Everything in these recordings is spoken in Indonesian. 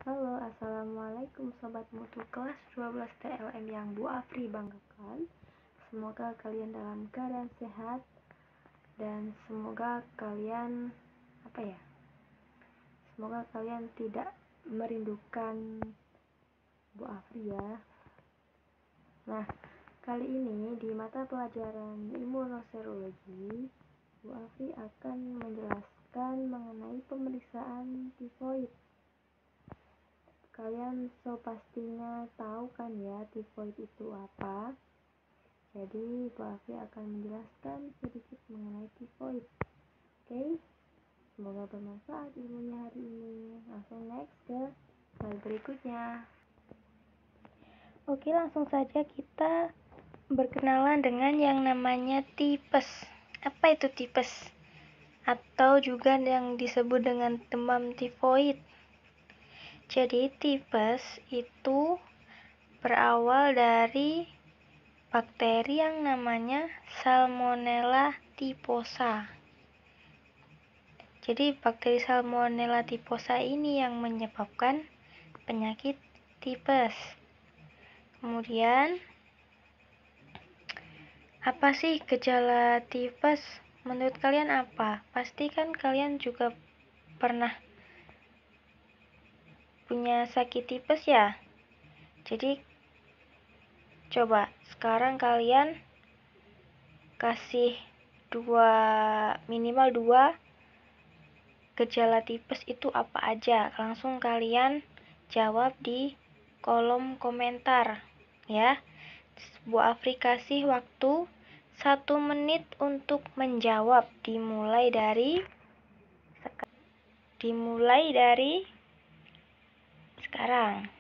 Halo, assalamualaikum sobat mutu kelas 12 TLM yang Bu Afri banggakan. Semoga kalian dalam keadaan sehat dan semoga kalian semoga kalian tidak merindukan Bu Afri ya. Nah, kali ini di mata pelajaran imunoserologi, Bu Afri akan menjelaskan mengenai pemeriksaan tifoid. Kalian pastinya tahu kan ya tifoid itu apa. Jadi Bu Afri akan menjelaskan sedikit mengenai tifoid. Oke, semoga bermanfaat ilmunya hari ini. Langsung next ke slide berikutnya. Oke, langsung saja kita berkenalan dengan yang namanya tipes. Apa itu tipes? Atau juga yang disebut dengan demam tifoid. Jadi tipes itu berawal dari bakteri yang namanya Salmonella typhosa. Jadi bakteri Salmonella typhosa ini yang menyebabkan penyakit tipes. Kemudian, apa sih gejala tipes? Menurut kalian apa? Pasti kan kalian juga pernah punya sakit tipes ya? Jadi coba sekarang kalian kasih minimal dua gejala tipes itu apa aja. Langsung kalian jawab di kolom komentar ya. Bu Afri kasih waktu 1 menit untuk menjawab, dimulai dari sekarang.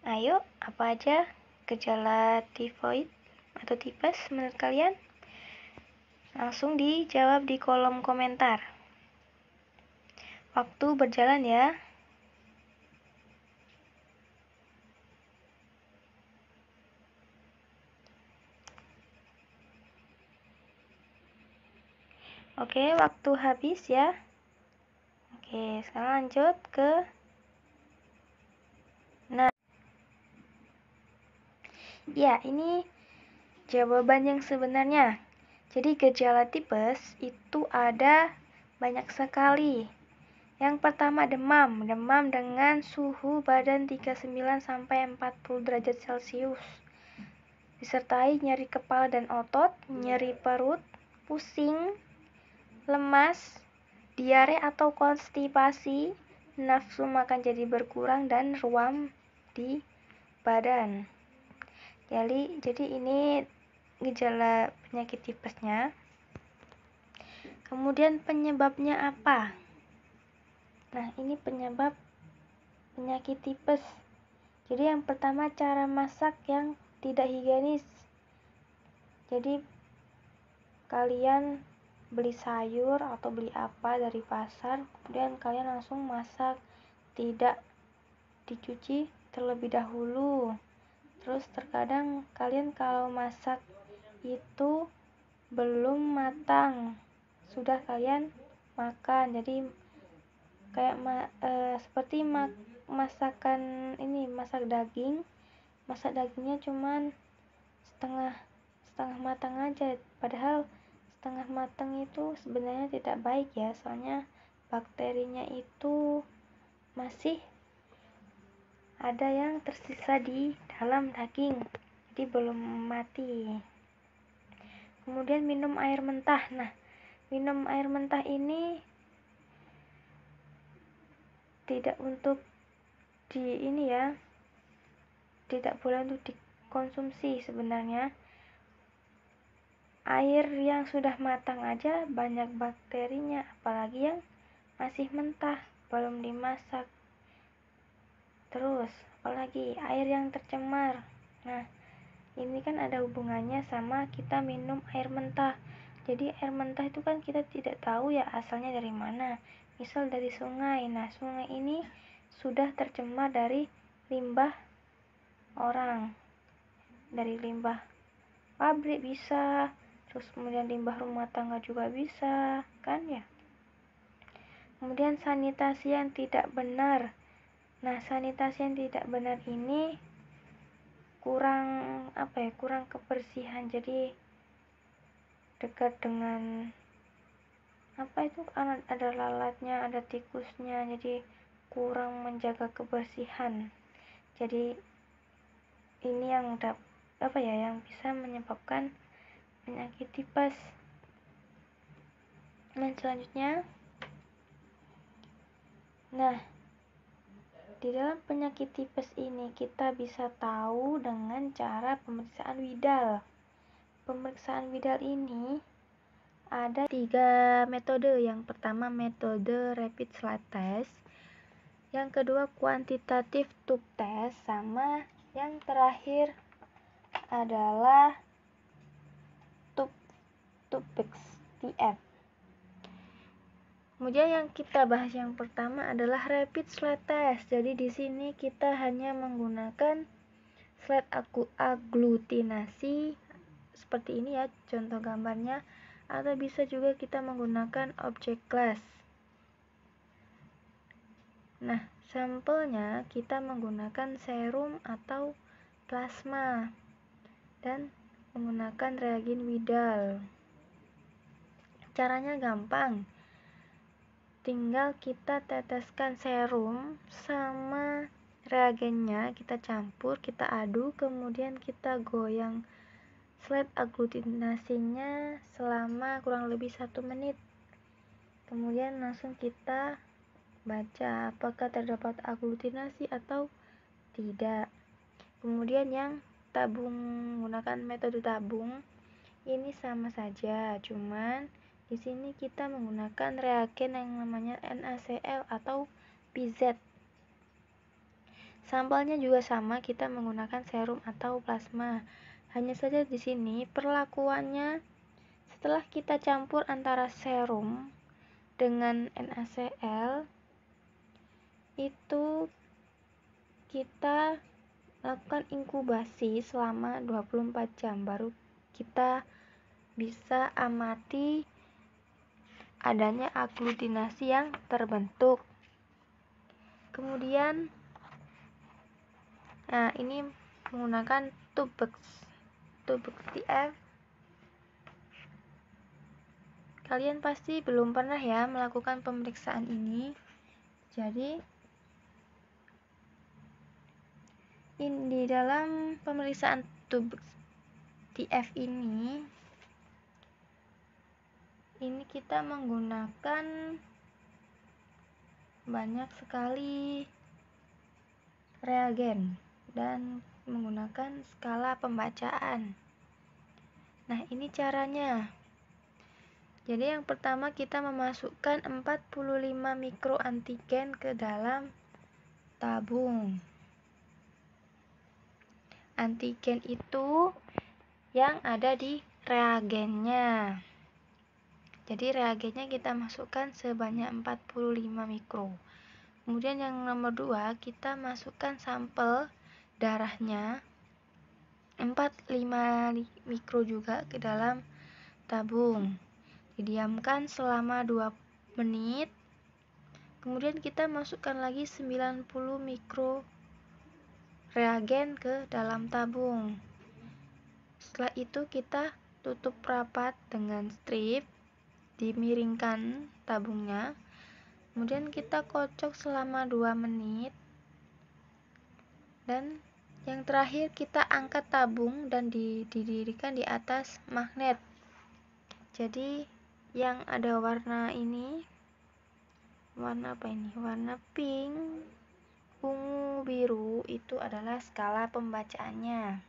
Ayo, apa aja gejala tifoid atau tipes menurut kalian? Langsung dijawab di kolom komentar. Waktu berjalan ya. Oke, waktu habis ya. Oke, sekarang lanjut ke ya, ini jawaban yang sebenarnya. Jadi gejala tipes itu ada banyak sekali. Yang pertama demam dengan suhu badan 39 sampai 40 derajat Celcius. Disertai nyeri kepala dan otot, nyeri perut, pusing, lemas, diare atau konstipasi, nafsu makan jadi berkurang dan ruam di badan. Jadi ini gejala penyakit tipesnya. Kemudian penyebabnya apa? Nah, ini penyebab penyakit tipes. Jadi yang pertama cara masak yang tidak higienis. Jadi kalian beli sayur atau beli apa dari pasar, kemudian kalian langsung masak, tidak dicuci terlebih dahulu. Terus terkadang kalian kalau masak itu belum matang, sudah kalian makan. Jadi kayak seperti masakan ini, masak dagingnya cuman setengah matang aja, padahal setengah matang itu sebenarnya tidak baik ya, soalnya bakterinya itu masih ada yang tersisa di dalam daging, jadi belum mati. Kemudian minum air mentah. Nah, minum air mentah ini tidak untuk tidak boleh untuk dikonsumsi sebenarnya. Air yang sudah matang aja banyak bakterinya, apalagi yang masih mentah, belum dimasak. Terus Apalagi air yang tercemar. Nah, ini kan ada hubungannya sama kita minum air mentah. Jadi air mentah itu kan kita tidak tahu ya asalnya dari mana. Misal dari sungai. Nah, sungai ini sudah tercemar dari limbah orang, dari limbah pabrik bisa, terus kemudian limbah rumah tangga juga bisa, kan ya. Kemudian sanitasi yang tidak benar. Nah, sanitasi yang tidak benar ini kurang kurang kebersihan. Jadi dekat dengan ada lalatnya, ada tikusnya, jadi kurang menjaga kebersihan. Jadi ini yang yang bisa menyebabkan penyakit tipes. Nah, selanjutnya, di dalam penyakit tipes ini kita bisa tahu dengan cara pemeriksaan Widal. Pemeriksaan Widal ini ada 3 metode. Yang pertama metode rapid slide test, yang kedua quantitative tube test, sama yang terakhir adalah Tubex TF. Kemudian yang kita bahas yang pertama adalah rapid slide test. Jadi di sini kita hanya menggunakan slide aglutinasi seperti ini ya, contoh gambarnya, atau bisa juga kita menggunakan object glass. Nah, sampelnya kita menggunakan serum atau plasma dan menggunakan reagen Widal. Caranya gampang. Tinggal kita teteskan serum sama reagennya, kita campur, kita aduk, kemudian kita goyang slide aglutinasinya selama kurang lebih 1 menit. Kemudian langsung kita baca apakah terdapat aglutinasi atau tidak. Kemudian yang tabung, menggunakan metode tabung ini sama saja, cuman di sini kita menggunakan reagen yang namanya NaCl atau PZ. Sampelnya juga sama, kita menggunakan serum atau plasma. Hanya saja di sini perlakuannya setelah kita campur antara serum dengan NaCl itu kita lakukan inkubasi selama 24 jam baru kita bisa amati adanya aglutinasi yang terbentuk. Kemudian ini menggunakan Tubex TF. Kalian pasti belum pernah ya melakukan pemeriksaan ini. Jadi di dalam pemeriksaan Tubex TF ini kita menggunakan banyak sekali reagen dan menggunakan skala pembacaan. Nah, ini caranya. Jadi yang pertama kita memasukkan 45 mikro antigen ke dalam tabung. Antigen itu yang ada di reagennya. Jadi reagennya kita masukkan sebanyak 45 mikro. Kemudian yang nomor 2, kita masukkan sampel darahnya 45 mikro juga ke dalam tabung. Didiamkan selama 2 menit. Kemudian kita masukkan lagi 90 mikro reagen ke dalam tabung. Setelah itu kita tutup rapat dengan strip, dimiringkan tabungnya. Kemudian kita kocok selama 2 menit. Dan yang terakhir kita angkat tabung dan didirikan di atas magnet. Jadi yang ada warna ini, warna pink, ungu, biru, itu adalah skala pembacaannya.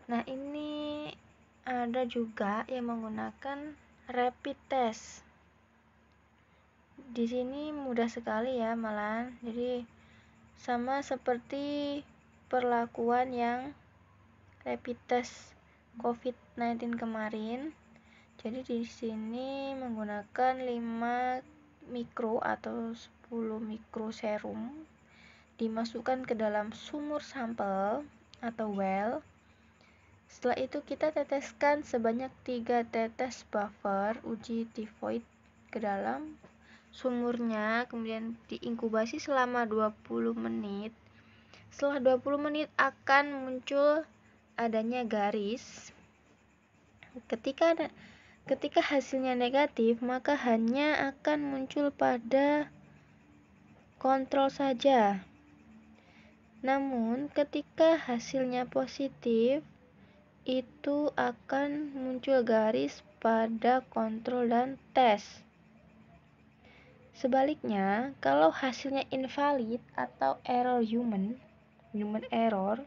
Nah, ini ada juga yang menggunakan rapid test. Di sini mudah sekali ya malahan. Jadi sama seperti perlakuan yang rapid test COVID-19 kemarin. Jadi di sini menggunakan 5 mikro atau 10 mikro serum dimasukkan ke dalam sumur sampel atau well. Setelah itu kita teteskan sebanyak 3 tetes buffer uji tifoid ke dalam sumurnya, kemudian diinkubasi selama 20 menit. Setelah 20 menit akan muncul adanya garis. Ketika hasilnya negatif, maka hanya akan muncul pada kontrol saja. Namun, ketika hasilnya positif, itu akan muncul garis pada kontrol dan tes. Sebaliknya, kalau hasilnya invalid atau error human error,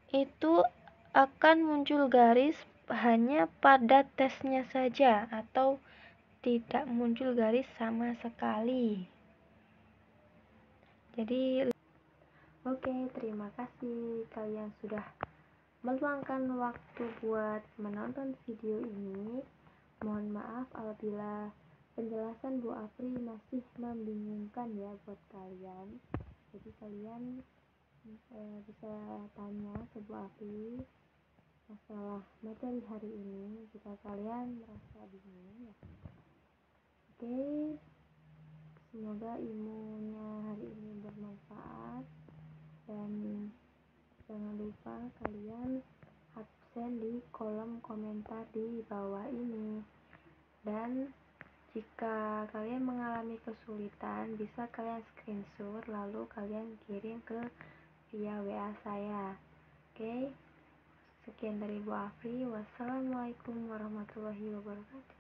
itu akan muncul garis hanya pada tesnya saja atau tidak muncul garis sama sekali. Jadi, Oke, terima kasih kalian sudah meluangkan waktu buat menonton video ini. Mohon maaf apabila penjelasan Bu Afri masih membingungkan ya buat kalian. Jadi kalian bisa tanya ke Bu Afri masalah materi hari ini jika kalian merasa bingung ya. Oke, semoga ilmunya hari ini bermanfaat, dan jangan lupa kalian absen di kolom komentar di bawah ini. Dan jika kalian mengalami kesulitan, bisa kalian screenshot lalu kalian kirim ke via WA saya. Oke, sekian dari Bu Afri. Wassalamualaikum warahmatullahi wabarakatuh.